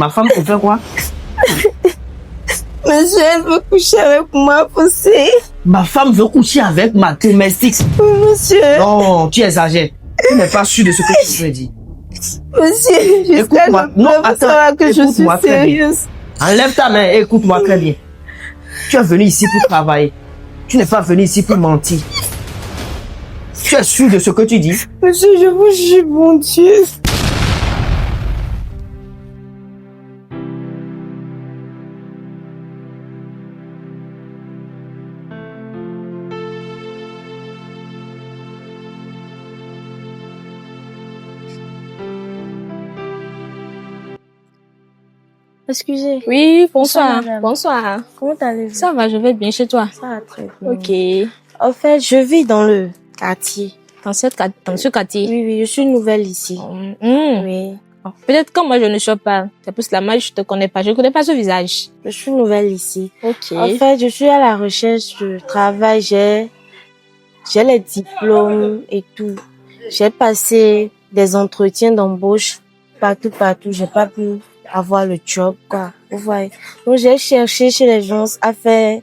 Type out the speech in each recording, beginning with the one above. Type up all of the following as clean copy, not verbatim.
Ma femme, tu fais quoi? Monsieur, elle veut coucher avec moi, Fossé. Ma femme veut coucher avec ma domestique. Monsieur. Non, tu exagères. Tu n'es pas sûr de ce que tu veux dire. Monsieur, jusqu'à Écoute-moi. Non, attends. que je suis sérieuse. Enlève ta main et écoute-moi très bien. Tu es venu ici pour travailler. Tu n'es pas venu ici pour mentir. Tu es sûr de ce que tu dis? Monsieur, je vous jure, mon Dieu. Excusez. Oui, bonsoir. Madame. Bonsoir. Comment allez-vous? Ça va, je vais bien chez toi. Ça va très bien. Ok. En fait, je vis dans le quartier. Dans ce quartier. Oui, oui, je suis nouvelle ici. Oui. Peut-être que moi je ne suis pas. C'est pour cela, moi je te connais pas. Je ne connais pas ce visage. Je suis nouvelle ici. Ok. En fait, je suis à la recherche de travail. J'ai les diplômes et tout. J'ai passé des entretiens d'embauche partout. J'ai pas pu avoir le job, quoi. Vous voyez. Donc, j'ai cherché chez les gens à faire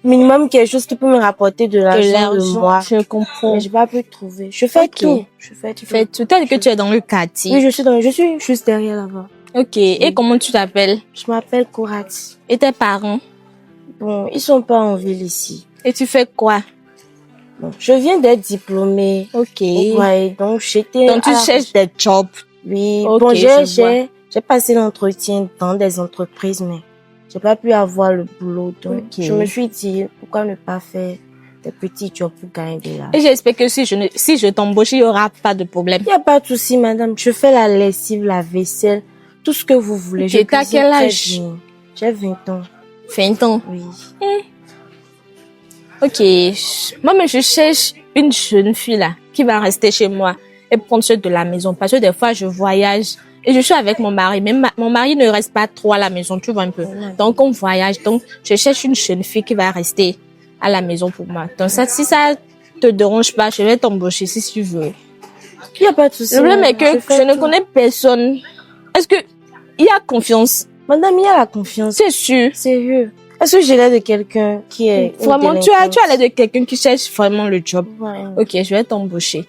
minimum quelque chose qui peut me rapporter de l'argent de moi. Je comprends. Mais j'ai pas pu trouver. Je fais tout. Je fais tout. Tu fais tout. Tu as dit que tu es dans le quartier. Oui, je suis juste derrière là-bas. Ok. Et comment tu t'appelles? Je m'appelle Korat. Et tes parents? Bon, ils sont pas en ville ici. Et tu fais quoi? Bon, je viens d'être diplômée. Ok. Ouais, donc j'étais. Donc tu cherches des jobs. Oui. Ok, Bon, je vois. j'ai passé l'entretien dans des entreprises, mais j'ai pas pu avoir le boulot. Donc, Ok. je me suis dit, pourquoi ne pas faire des petits jobs pour gagner de l'argent? Et j'espère que si je t'embauche, il y aura pas de problème. Il y a pas de souci, madame. Je fais la lessive, la vaisselle, tout ce que vous voulez. Ok, Je t'as cuisine quel très âge? bien. J'ai 20 ans. 20 ans. Oui. Ok. Moi, je cherche une jeune fille là qui va rester chez moi et prendre soin de la maison parce que des fois je voyage et je suis avec mon mari. Mais mon mari ne reste pas trop à la maison, tu vois un peu. Donc on voyage. Donc je cherche une jeune fille qui va rester à la maison pour moi. Donc ça, si ça te dérange pas, je vais t'embaucher si tu veux. Il y a pas de souci. Le problème est que je ne tout. connais personne. Est-ce que il y a confiance? Madame, il y a la confiance. C'est sûr. Sérieux. Est-ce que j'ai l'air de quelqu'un qui est... Vraiment, tu as l'air de quelqu'un qui cherche vraiment le job. Ouais. Ok, je vais t'embaucher.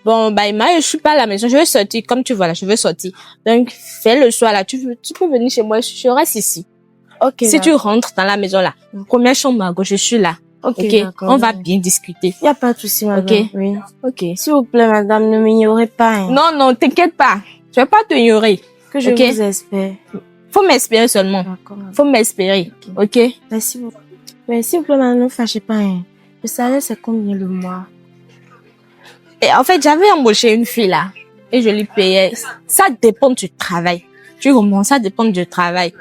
Bon, bah, moi, je suis pas à la maison. Je vais sortir. Comme tu vois là, je vais sortir. Donc, fais le soir là. Tu peux venir chez moi. Je reste ici. Ok. Si tu rentres dans la maison là, première chambre à gauche, je suis là. Ok. On va bien discuter. Il n'y a pas de souci, madame. Ok. Oui. Ok. S'il vous plaît, madame, ne m'ignorez pas. Hein. Non, non, t'inquiète pas. Je vais pas te ignorer. Que je Ok. vous espère. Faut m'espérer seulement. D'accord. madame. Faut m'espérer. Ok. Merci beaucoup. Mais s'il vous plaît, madame, ne vous fâchez pas. Hein. Le salaire, c'est combien le mois? Et en fait, j'avais embauché une fille là. Et je lui payais. Ça dépend du travail. Tu comprends? Ça dépend du travail.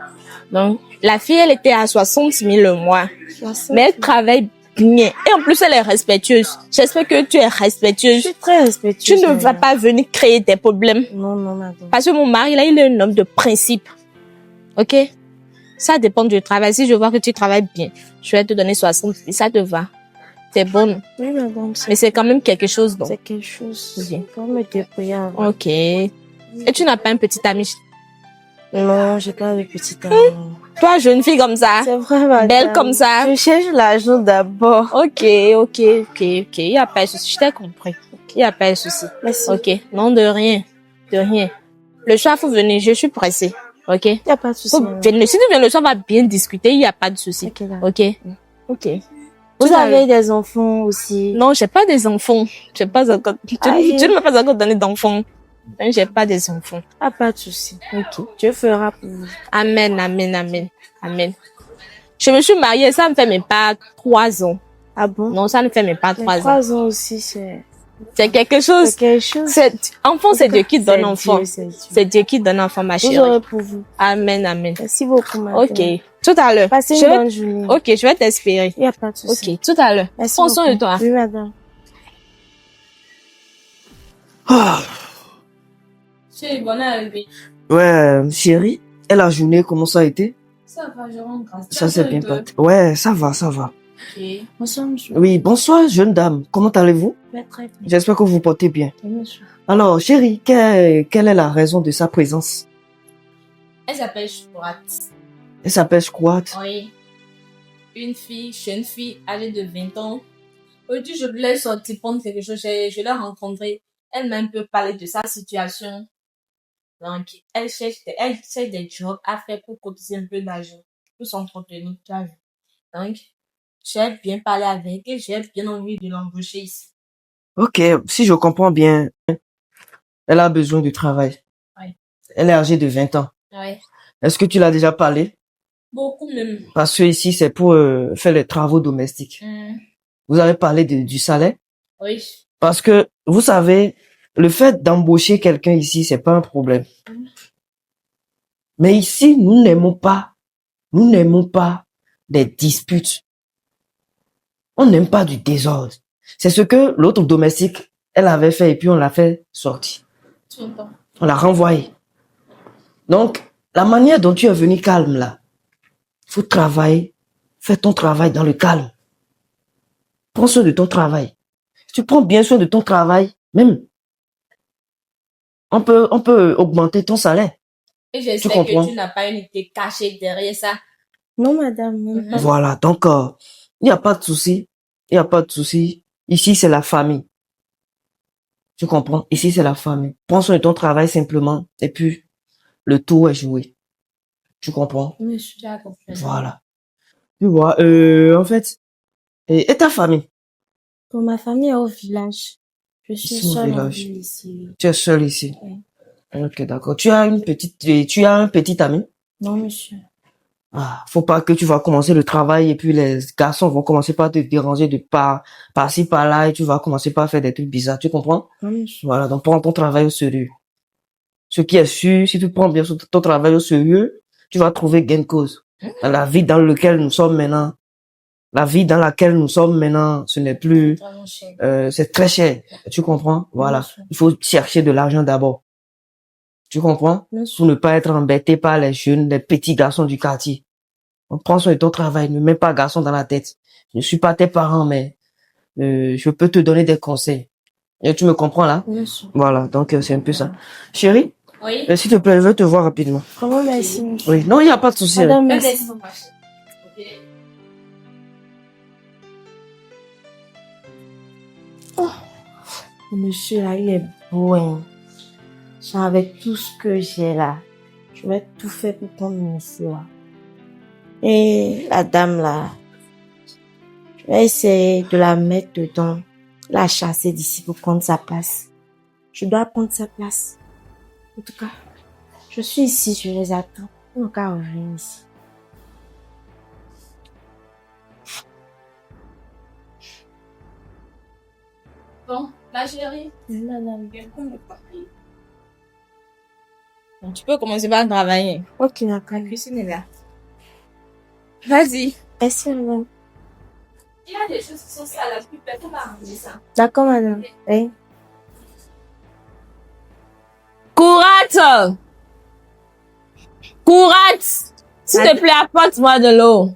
Donc, la fille, elle était à 60 000 le mois. 60 Mais elle travaille bien. Et en plus, elle est respectueuse. J'espère que tu es Je respectueuse. suis très respectueuse. Tu ne vas pas venir créer des problèmes. Non, non, madame. Parce que mon mari, là, il est un homme de principe. Ok? Ça dépend du travail. Si je vois que tu travailles bien, je vais te donner 60 000. Ça te va. C'est bon. Oui, madame. Mais c'est quand même quelque chose, donc. C'est quelque chose. Oui. Faut me débrouiller avant. Ok. Et tu n'as pas un petit ami? Non, j'ai pas de petite amie. Toi, jeune fille comme ça. C'est vrai, madame. Belle comme ça. Je cherche l'argent d'abord. Ok. Il n'y a pas de souci. Je t'ai compris. Il n'y a pas de souci. Merci. Ok. Non, de rien. De rien. Le soir, faut venir. Je suis pressée. Ok? Il n'y a pas de souci. Faut madame. venir. Si tu viens le soir, on va bien discuter. Il n'y a pas de souci. Ok, d'accord. Ok? Ok. Vous Tout à avez des enfants aussi? Non, j'ai pas des enfants. J'ai pas encore, tu ne m'as pas encore donné d'enfants. Donc, j'ai pas des enfants. Ah, pas de souci. Ok. Dieu fera pour vous. Amen, amen, amen, amen. Je me suis mariée, ça ne fait même pas 3 ans. Ah bon? Non, ça ne fait même pas Mais 3 ans. 3 ans aussi, c'est quelque chose. quelque chose. Enfant, c'est Dieu qui donne C'est enfant. Dieu, c'est Dieu. C'est Dieu qui donne enfant, ma Vous chérie. aurez pour vous. Amen, amen. Merci beaucoup, madame. Ok. Tout à l'heure. Passez Je une vais- bonne journée. Ok, je vais t'espérer. Il n'y a pas de souci. Ok, tout à l'heure. Merci Prends soin de beaucoup. toi. Oui, madame. C'est bon arrivé. Ouais, chérie, et la journée, comment ça a été? Ça va, je rentre grâce. Ça s'est bien passé. Ouais, ça va, ça va. Ok. Bonsoir, monsieur. Oui, bonsoir, jeune dame. Comment allez-vous? Ouais, très bien. J'espère que vous vous portez bien. Oui, monsieur. Alors, chérie, quelle est la raison de sa présence? Elle s'appelle Squat. Elle s'appelle Squat. Oui. Une fille, jeune fille, âgée de 20 ans. Aujourd'hui, je voulais sortir prendre quelque chose. Je l'ai rencontrée. Elle m'a un peu parlé de sa situation. Donc, elle cherche des jobs à faire pour cotiser un peu d'argent, pour s'entretenir, tu as vu. Donc, j'ai bien parlé avec elle, j'ai bien envie de l'embaucher ici. Ok, si je comprends bien, elle a besoin de travail. Oui. Elle est âgée de 20 ans. Oui. Est-ce que tu l'as déjà parlé? Beaucoup même. Parce que ici, c'est pour faire les travaux domestiques. Vous avez parlé du salaire? Oui. Parce que, vous savez, le fait d'embaucher quelqu'un ici, c'est pas un problème. Mais ici, nous n'aimons pas des disputes. On n'aime pas du désordre. C'est ce que l'autre domestique, elle avait fait et puis on l'a fait sortir. On l'a renvoyé. Donc, la manière dont tu es venu calme là, faut travailler, fais ton travail dans le calme. Prends soin de ton travail. Si tu prends bien soin de ton travail, même, on peut augmenter ton salaire. Et j'espère que tu n'as pas une idée cachée derrière ça. Non, madame. Voilà, donc, il n'y a pas de souci. Il n'y a pas de souci. Ici, c'est la famille. Tu comprends? Ici, c'est la famille. Prends soin de ton travail simplement. Et puis, le tour est joué. Tu comprends? Oui, je suis d'accord. Voilà. Tu vois, en fait, et ta famille? Pour ma famille est au village. Je suis Ici, au seule en village. ville ici. Tu es seule ici? Oui. Ok, d'accord. Tu as un petit ami? Non, monsieur. Ah, faut pas que tu vas commencer le travail et puis les garçons vont commencer par te déranger de par-ci, par-là et tu vas commencer par faire des trucs bizarres. Tu comprends? Non, monsieur. Voilà, donc prends ton travail au sérieux. Ce qui est sûr, si tu prends bien ton travail au sérieux, tu vas trouver gain de cause. Dans la vie dans laquelle nous sommes maintenant, ce n'est plus, c'est très cher. Tu comprends? Voilà. Il faut chercher de l'argent d'abord. Tu comprends? Pour ne pas être embêté par les jeunes, les petits garçons du quartier. On prend soin de ton travail, ne mets pas garçon dans la tête. Je ne suis pas tes parents, mais je peux te donner des conseils. Et tu me comprends là? Voilà, donc c'est un peu ça. Chérie? Oui. S'il te plaît, je veux te voir rapidement. Comment merci? Oui, non, il n'y a pas de souci. Madame, merci. Oh, monsieur là, il est beau, hein. Genre, avec tout ce que j'ai là, je vais tout faire pour prendre ici là. Et la dame là, je vais essayer de la mettre dedans, la chasser d'ici pour prendre sa place. Je dois prendre sa place. En tout cas, je suis ici, je les attends. Ils n'ont qu'à revenir ici. Bon, ma chérie. Oui, madame. Donc, tu peux commencer par travailler. Ok, d'accord. La cuisine est là. Vas-y. Merci, madame. Il y a des choses qui sont sales, la plus belle, on va arranger ça. D'accord, madame. Oui. Courate! Courate! S'il te plaît, apporte-moi de l'eau.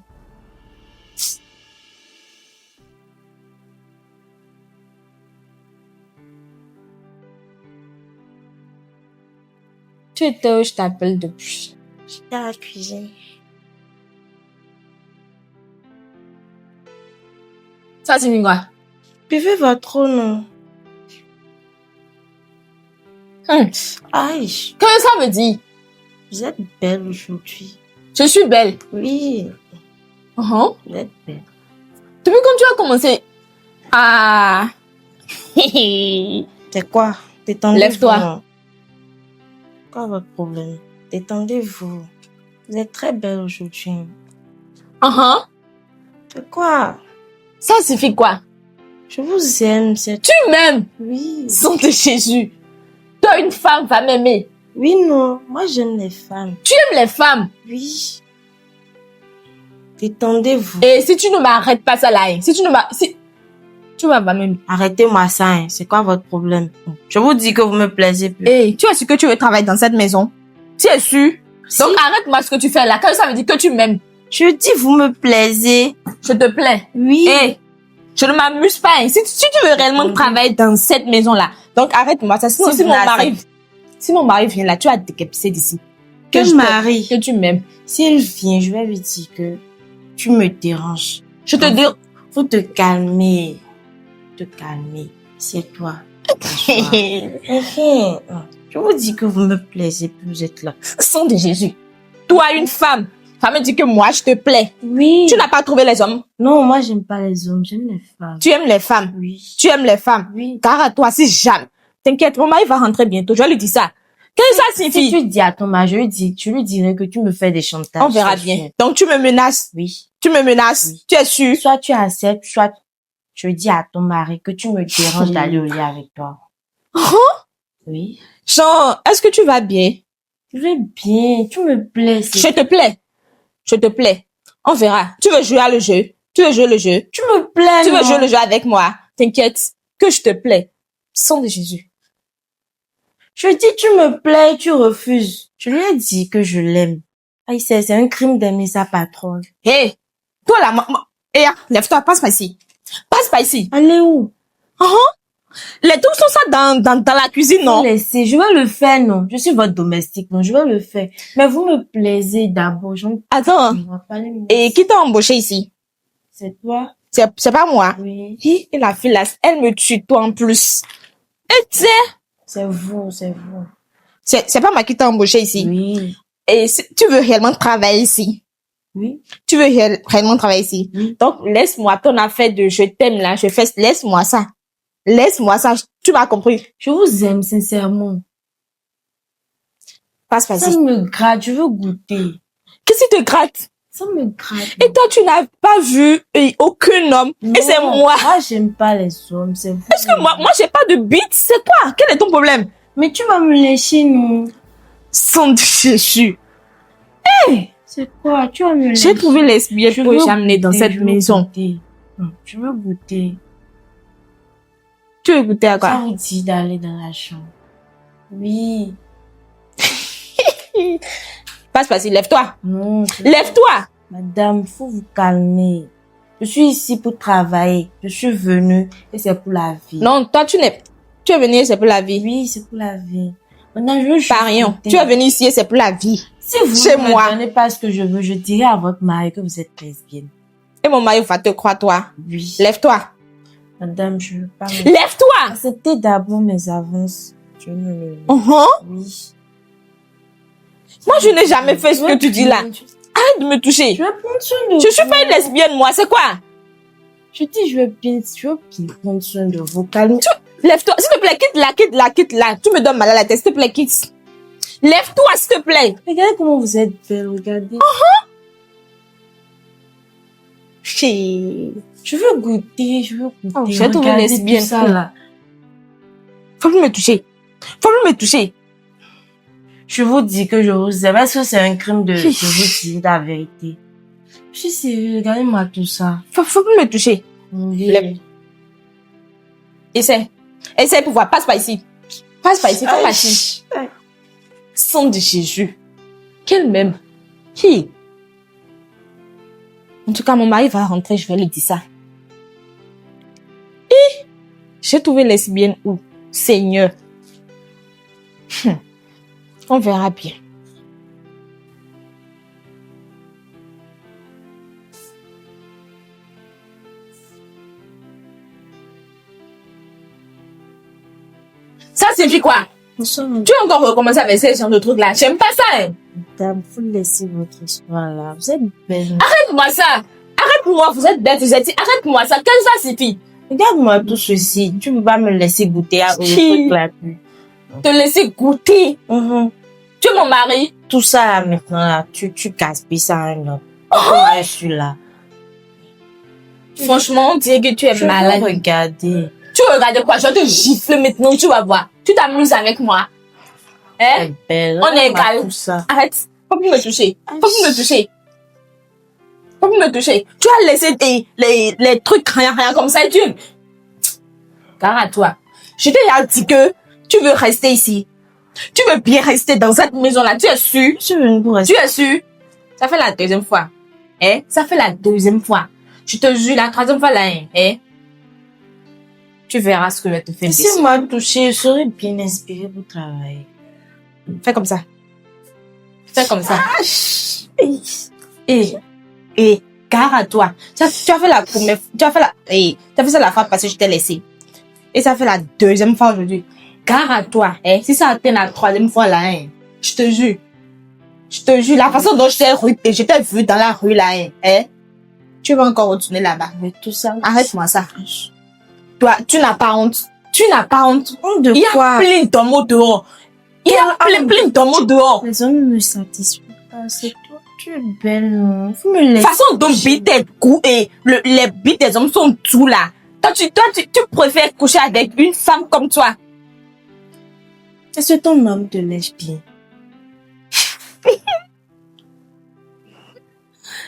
Tu étais où je t'appelle depuis? J'étais à la cuisine. Ça signifie quoi? Buvez votre eau, non? Aïe, Qu'est-ce que ça veut dire? vous êtes belle aujourd'hui. Je suis belle. Oui, Uh-huh. vous êtes belle. Depuis quand tu as commencé à... C'est quoi? Détendez-vous. Lève-toi. Non? Quoi votre problème? Détendez-vous. Vous êtes très belle aujourd'hui. Uh-huh. C'est quoi? Ça signifie quoi? Je vous aime, c'est... Tu m'aimes. Oui. Sang de Jésus. Toi, une femme va m'aimer. Oui, non. Moi, j'aime les femmes. Tu aimes les femmes. Oui. Détendez-vous. Et si tu ne m'arrêtes pas ça là, hein, si tu vas pas m'aimer. Arrêtez-moi ça, hein. C'est quoi votre problème? Je vous dis que vous me plaisez plus. Et tu es sûr que tu veux travailler dans cette maison? Tu es sûr? Si. Donc arrête-moi ce que tu fais là. Quand ça veut dire que tu m'aimes. Je dis, vous me plaisez. Je te plais. Oui. Et je ne m'amuse pas. Hein. Si tu veux réellement travailler dans cette maison là, donc arrête-moi ça. Sinon, si mon mari vient là, tu vas te décapisser d'ici. Quel mari? Que tu m'aimes. Si elle vient, je vais lui dire que tu me déranges. Je te dis... Faut te calmer. C'est toi. Je vous dis que vous me plaisez, puis vous êtes là. Sang de Jésus. Toi, une femme. Ça me dit que moi, je te plais. Oui. Tu n'as pas trouvé les hommes? Non, moi, j'aime pas les hommes, j'aime les femmes. Tu aimes les femmes? Oui. Tu aimes les femmes? Oui. Car à toi, si jamais. T'inquiète, mon mari va rentrer bientôt. Je vais lui dire ça. Qu'est-ce que ça signifie? Si tu dis à ton mari, tu lui dirais que tu me fais des chantages. On verra bien. Donc, tu me menaces? Oui. Tu me menaces? Oui. Tu es sûr? Soit tu acceptes, soit tu dis à ton mari que tu me déranges d'aller au lit avec toi. Oui. Jean, est-ce que tu vas bien? Je vais bien, tu me plais. Je te plais. Je te plais. On verra. Tu veux jouer à le jeu? Tu veux jouer le jeu? Tu me plais, Tu veux non? jouer le jeu avec moi? T'inquiète. Que je te plais. Sang de Jésus. Je dis tu me plais, tu refuses. Je lui ai dit que je l'aime. Aïe, c'est un crime d'aimer sa patronne. Hé! Toi là, lève-toi, passe par ici. Passe par ici. Allez où? Les trucs sont ça dans la cuisine, non? Laissez, je vais le faire, non. Je suis votre domestique, non, je vais le faire. Mais vous me plaisez d'abord. Attends. Et qui t'a embauché ici? C'est toi? C'est pas moi. Oui. Et la fille là, elle me tue toi en plus. Et tu sais? C'est vous. C'est pas moi qui t'ai embauché ici. Oui. Et tu veux réellement travailler ici? Oui. Tu veux réellement travailler ici? Oui. Donc, laisse-moi ton affaire de je t'aime là, laisse-moi ça. Laisse-moi ça, tu m'as compris. Je vous aime sincèrement. Passe par Ça ici. me gratte, je veux goûter. Qu'est-ce qui te gratte? Ça me gratte. Et toi, tu n'as pas vu aucun homme. Non, et c'est moi. Moi, j'aime pas les hommes, c'est vous. Est-ce que moi j'ai pas de bite? C'est quoi? Quel est ton problème? Mais tu vas me lécher, non? Sang de Jésus. C'est quoi? Tu vas me lécher. J'ai trouvé lesbienne Je pour veux j'amener dans goûter, cette je veux maison. goûter. Je veux goûter. Tu veux goûter à Ça quoi? vous dit d'aller dans la chambre. Oui. Passe par ici, lève-toi. Non. Lève-toi. Madame, faut vous calmer. Je suis ici pour travailler. Je suis venue et c'est pour la vie. Non, toi, tu es venu, c'est pour la vie. Oui, c'est pour la vie. Maintenant, je veux juste Pas rien. goûter. Tu es venu ici et c'est pour la vie. Si vous Chez ne moi. me donnez pas ce que je veux, je dirai à votre mari que vous êtes lesbienne. Et mon mari va te croire, toi. Oui. Lève-toi. Madame, je veux pas. Lève-toi. Acceptez d'abord mes avances. Je me le. Oui. Moi, je n'ai jamais fait ce que tu dis là. Arrête de me toucher. Je vais prendre soin de vous. Je suis pas une lesbienne, moi. C'est quoi? Je dis, je veux bien prendre soin de vous. Calme. Lève-toi. S'il te plaît, quitte là. Tu me donnes mal à la tête. S'il te plaît, quitte. Lève-toi, s'il te plaît. Regardez comment vous êtes belle, regardez. Je veux goûter, Oh, je vais trouver Regardez lesbienne. tout ça, là. Faut plus me toucher. Je vous dis que je vous aime. Est-ce que c'est un crime de vous dire la vérité? Je suis sérieux, regardez-moi tout ça. Faut plus me toucher. Oui. Essaie pour voir. Passe par ici. Passe par ici. Sang de Jésus. Quel même. Qui? En tout cas, mon mari va rentrer, je vais lui dire ça. J'ai trouvé lesbienne où? Seigneur. On verra bien. Ça signifie quoi? Tu as encore recommencé avec ces genre de trucs là. J'aime pas ça, hein. Madame, vous laissez votre histoire là. Vous êtes belle. Arrête-moi ça. Arrête-moi, vous êtes bête, vous êtes... Arrête-moi ça. Qu'est-ce que ça signifie? Regarde-moi tout ceci. Tu ne peux pas me laisser goûter à Qui? Te laisser goûter. Tu es mon mari. Tout ça là, maintenant là, tu gaspilles ça à un homme. Comment je suis là? Franchement, on dirait que tu es malade. Regardez. Tu regardes quoi? Je vais te gifler maintenant, tu vas voir. Tu t'amuses avec moi. Hein? Belle. On est égal. Tout ça. Arrête. Faut plus me toucher. Tu as laissé les trucs rien comme ça et tu... Car à toi. Je t'ai dit que tu veux rester ici. Tu veux bien rester dans cette maison-là. Tu es sûr? Je suis venue pour rester. Tu es sûr? Ça fait la deuxième fois. Hein? Ça fait la deuxième fois. Je te jure, la troisième fois là, hein? Tu verras ce que je vais te faire. Si moi toucher, je serais bien inspirée pour travailler. Fais comme ça. Fais comme ça. Et gare à toi. Tu as fait la première fois. Tu as fait ça la fois parce que je t'ai laissé. Et ça fait la deuxième fois aujourd'hui. Gare à toi. Si ça atteint la troisième fois là, je te jure. Je te jure, la façon dont je t'ai vu dans la rue là, tu vas encore retourner là-bas. Mais tout ça. Arrête-moi ça. Toi, tu n'as pas honte. Tu n'as pas honte. Honte de Il y a quoi? plein de mots dehors. Il y a plein de mots dehors. Les hommes ne me satisfont pas. C'est toi. Tu es belle, non? Faut me laisser. La façon dont bite tes coups et les bites des hommes sont tout là. Toi, tu préfères coucher avec une femme comme toi. Est-ce que ton homme te lèche bien?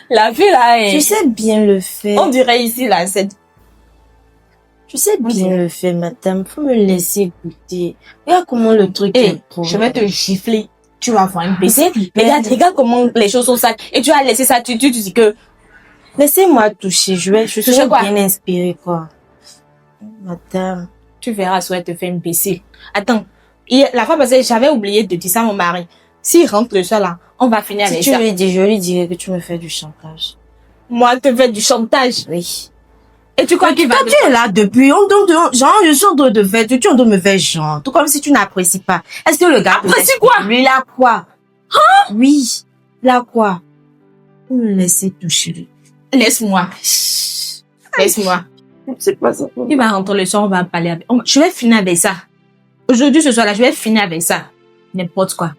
La vie là, Tu sais bien le faire. on dirait ici là, Tu sais bien le faire, madame. Faut me laisser goûter. Regarde comment le truc est propre. je vais te gifler. Tu vas voir un baiser. Super. Regarde comment les choses sont sales. Et tu as laissé ça, tu dis que... Laissez-moi toucher. Je suis quoi? bien inspirée, quoi. Madame. Tu verras, soit elle te fait une baissée. Attends. La fois passée, j'avais oublié de dire ça à mon mari. S'il rentre le soir là, on va finir avec Si ça. tu lui dis, je lui dirai que tu me fais du chantage. Moi, te fais du chantage. Oui. Et tu crois qu'il va... Toi, tu es là depuis, genre, je suis en train de faire, tu es en train de me faire genre, tout comme si tu n'apprécies pas. Est-ce que le gars... Apprécie quoi? Lui, là, quoi? Hein? Oui. Là, quoi? Vous me laissez toucher. Laisse-moi. Laisse-moi. C'est pas ça. Il va rentrer le soir, on va parler avec... Je vais finir avec ça. Aujourd'hui, ce soir-là, je vais finir avec ça. N'importe quoi.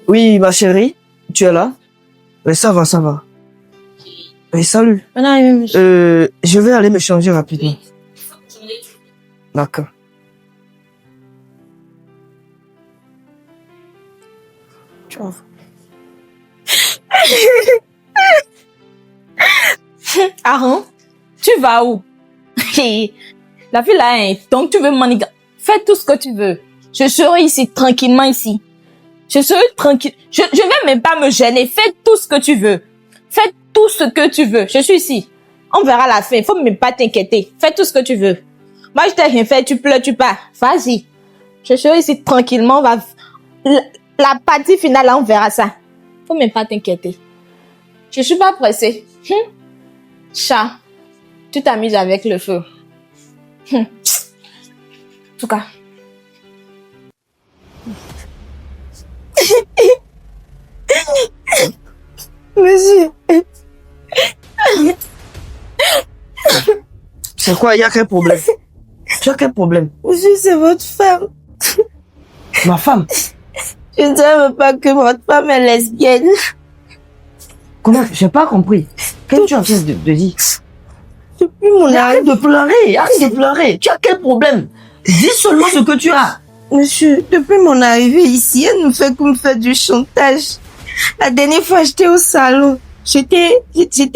Oui, ma chérie, tu es là? Mais ça va, ça va. Et salut. On arrive, monsieur. Je vais aller me changer rapidement. D'accord. Tu vois. Aaron, tu vas où? La fille là, donc tu veux manigander. Fais tout ce que tu veux. Je serai ici, tranquillement ici. Je serai tranquille. Je vais même pas me gêner. Fais tout ce que tu veux. Fais tout ce que tu veux. Je suis ici. On verra la fin. Faut même pas t'inquiéter. Fais tout ce que tu veux. Moi, je t'ai rien fait. Tu pleures, tu pars. Vas-y. Je serai ici tranquillement. La partie finale, là, on verra ça. Faut même pas t'inquiéter. Je suis pas pressée. Chat, tu t'amuses avec le feu. En tout cas. Monsieur. C'est quoi? Il y a quel problème? Tu as quel problème? Monsieur, c'est votre femme. Ma femme? Je ne savais pas que votre femme est lesbienne. Comment? J'ai pas compris. Qu'est-ce que tu es en train de dire? Depuis mon Arrête arrivée. de pleurer, arrête de pleurer. Tu as quel problème? Dis seulement ce que tu as. Monsieur, depuis mon arrivée ici, elle ne fait que me faire du chantage. La dernière fois, j'étais au salon. J'étais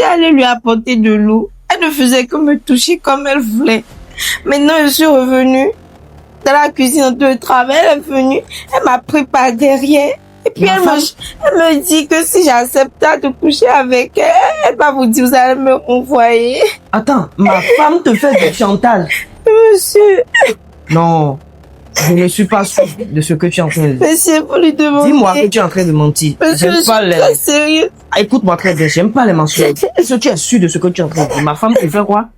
allée lui apporter de l'eau. Elle ne faisait que me toucher comme elle voulait. Maintenant, je suis revenue dans la cuisine en train de travail. Elle est venue, elle m'a pris par derrière. Et puis elle me dit que si j'accepte de coucher avec elle, elle va vous dire, vous allez me renvoyer. Attends, ma femme te fait du chantage. Monsieur, Non, je ne suis pas sûr de ce que tu es en train de dire. monsieur, vous lui demandez. Dis-moi que tu es en train de mentir. Monsieur, je J'aime suis pas les... très sérieux. Ah, écoute-moi très bien, j'aime pas les mensonges. Est-ce que tu es sûr de ce que tu es en train de dire? Ma femme te fait quoi?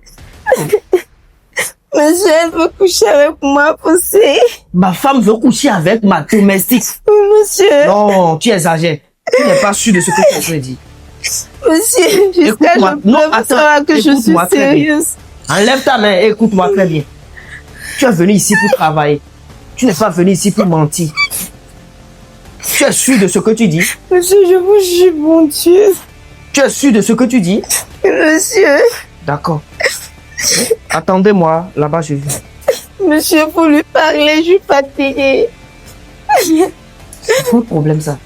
Monsieur, elle veut coucher avec moi, poussé. Ma femme veut coucher avec ma domestique. Oui, monsieur. Non, tu exagères. Tu n'es pas sûr de ce que tu es en train de dire. Monsieur, jusqu'à Écoute-moi. je Non, pleure, attends, saura que je suis écoute-moi très bien. sérieuse. Enlève ta main et écoute-moi très bien. Tu es venu ici pour travailler. Tu n'es pas venu ici pour mentir. Tu es sûr de ce que tu dis? Monsieur, je vous jure, mon Dieu. Tu es sûr de ce que tu dis? Monsieur, D'accord. Attendez-moi, là-bas je viens. monsieur, faut lui parler, je suis fatiguée. C'est quoi le problème ça?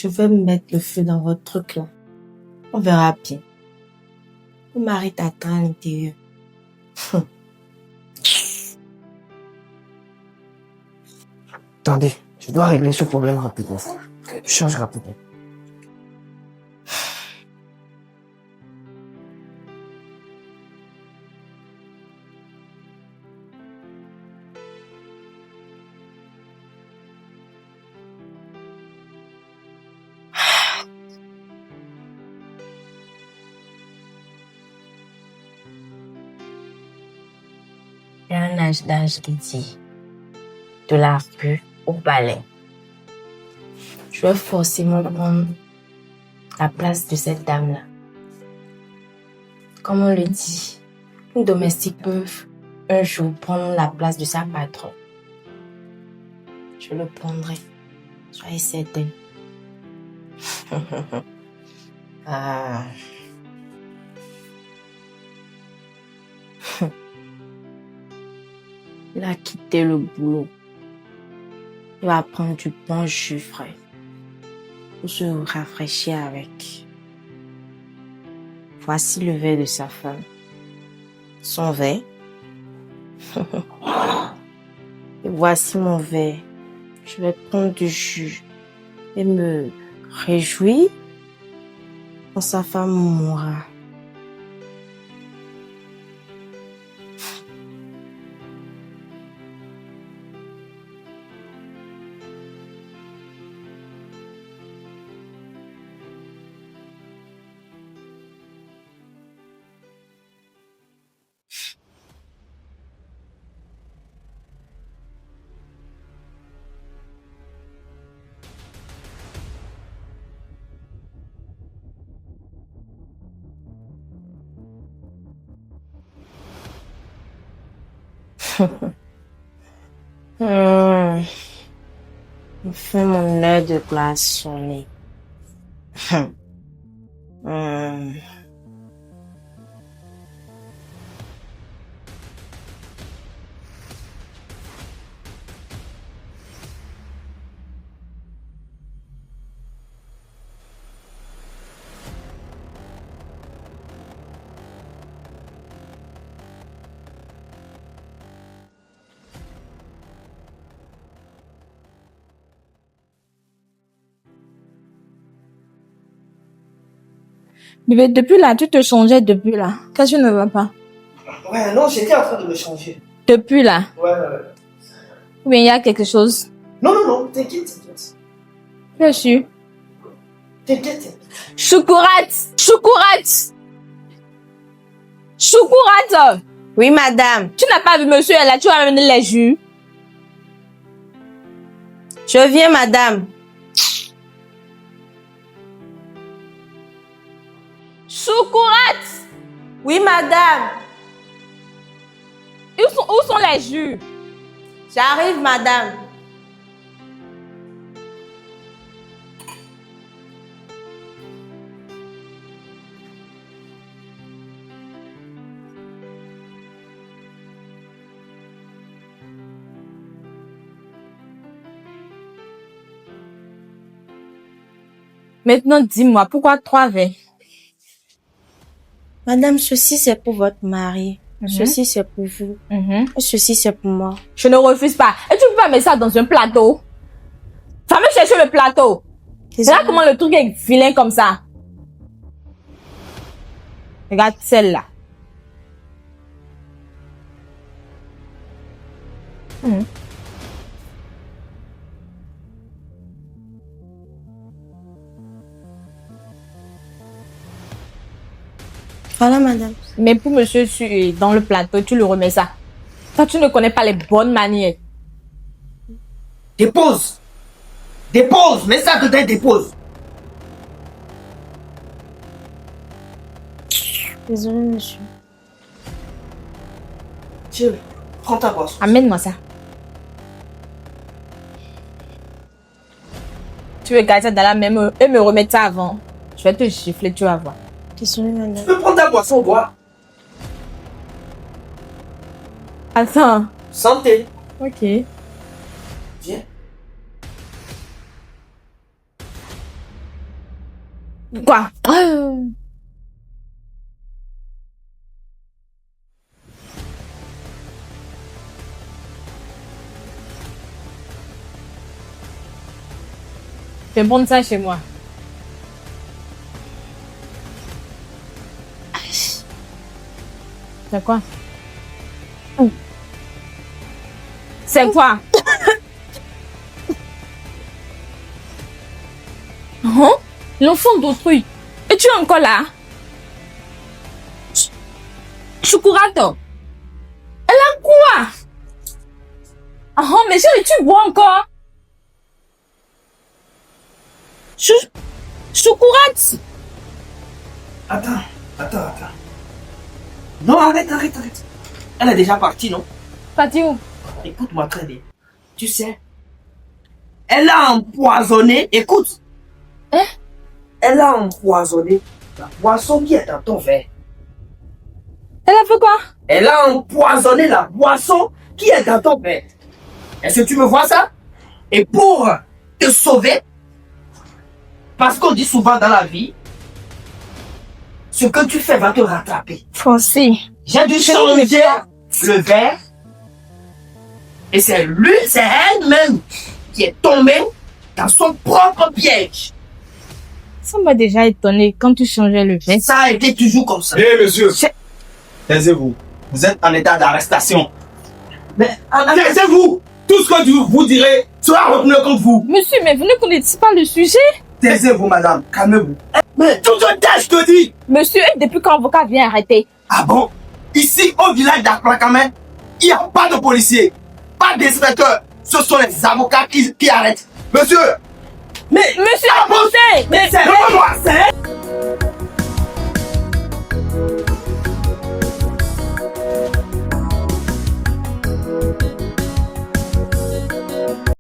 Je vais mettre le feu dans votre truc là. On verra bien. Mon mari t'attend à l'intérieur. Attendez, je dois régler ce problème rapidement. Je change rapidement. Il y a un d'âge qui dit de la rue au balai. Je vais forcément prendre la place de cette dame-là. Comme on le dit, une domestique peut un jour prendre la place de sa patronne. Je le prendrai. Soyez certaine. Ah. Il a quitté le boulot. Il va prendre du bon jus frais pour se rafraîchir avec. Voici le verre de sa femme. Son verre. Et voici mon verre. Je vais prendre du jus et me réjouir quand sa femme mourra. Enfin, mon heure de glace sonner. Bébé, depuis là, tu te changeais depuis là. Qu'est-ce que tu ne vas pas? Ouais, non, j'étais en train de me changer. Depuis là? Ouais. Ou bien il y a quelque chose? Non, t'inquiète. Je suis. T'inquiète. Choukourate! Oui, madame. Tu n'as pas vu monsieur là, tu vas amener les jus. Je viens, madame. Choukourate! Oui, madame. Où sont les jus? J'arrive, madame. Maintenant, dis-moi, pourquoi 3 verres? Madame, ceci c'est pour votre mari. Ceci c'est pour vous. Et ceci c'est pour moi. Je ne refuse pas. Et tu peux pas mettre ça dans un plateau? Va me chercher le plateau. Regarde comment le truc est vilain comme ça. Regarde celle-là. Voilà, madame. Mais pour monsieur, dans le plateau, tu le remets ça. Toi, tu ne connais pas les bonnes manières. Dépose. Mets ça dedans, dépose. Désolée, monsieur. Tiens, prends ta boisson. Amène-moi ça. Tu veux garder ça dans la même et me remettre ça avant. Je vais te gifler, tu vas voir. Désolée, madame. Tu peux prendre ta boisson, bois. Attends. Santé. Ok. Viens. Quoi? Je vais prendre ça chez moi. C'est quoi? C'est quoi? Hein? L'enfant d'autrui. Et tu es encore là? Chukurato. Elle a quoi? Ah, mais chérie, tu bois encore? Choukourate. Attends. Non, arrête. Elle est déjà partie, non? Parti où? Écoute-moi très bien. Tu sais, elle a empoisonné, écoute. Hein? Elle a empoisonné la boisson qui est dans ton verre. Elle a fait quoi? Elle a empoisonné la boisson qui est dans ton verre. Est-ce que tu me vois ça? Et pour te sauver, parce qu'on dit souvent dans la vie, ce que tu fais va te rattraper. Foncé. J'ai dû changer le verre. Et c'est elle-même qui est tombée dans son propre piège. Ça m'a déjà étonné quand tu changeais le verre. Ça a été toujours comme ça. Eh monsieur, taisez-vous. Vous êtes en état d'arrestation. Mais Taisez-vous. Tout ce que vous direz sera retenu contre vous. Monsieur, mais vous ne connaissez pas le sujet? Taisez-vous madame, calmez-vous. Mais Tout ce que je te dis. Monsieur, depuis quand l'avocat vient arrêter? Ah bon? Ici, au village d'Aklakamé, il n'y a pas de policiers, pas d'inspecteurs. Ce sont les avocats qui arrêtent. Monsieur! Monsieur, Ah bon? arrêtez! Mais c'est moi, c'est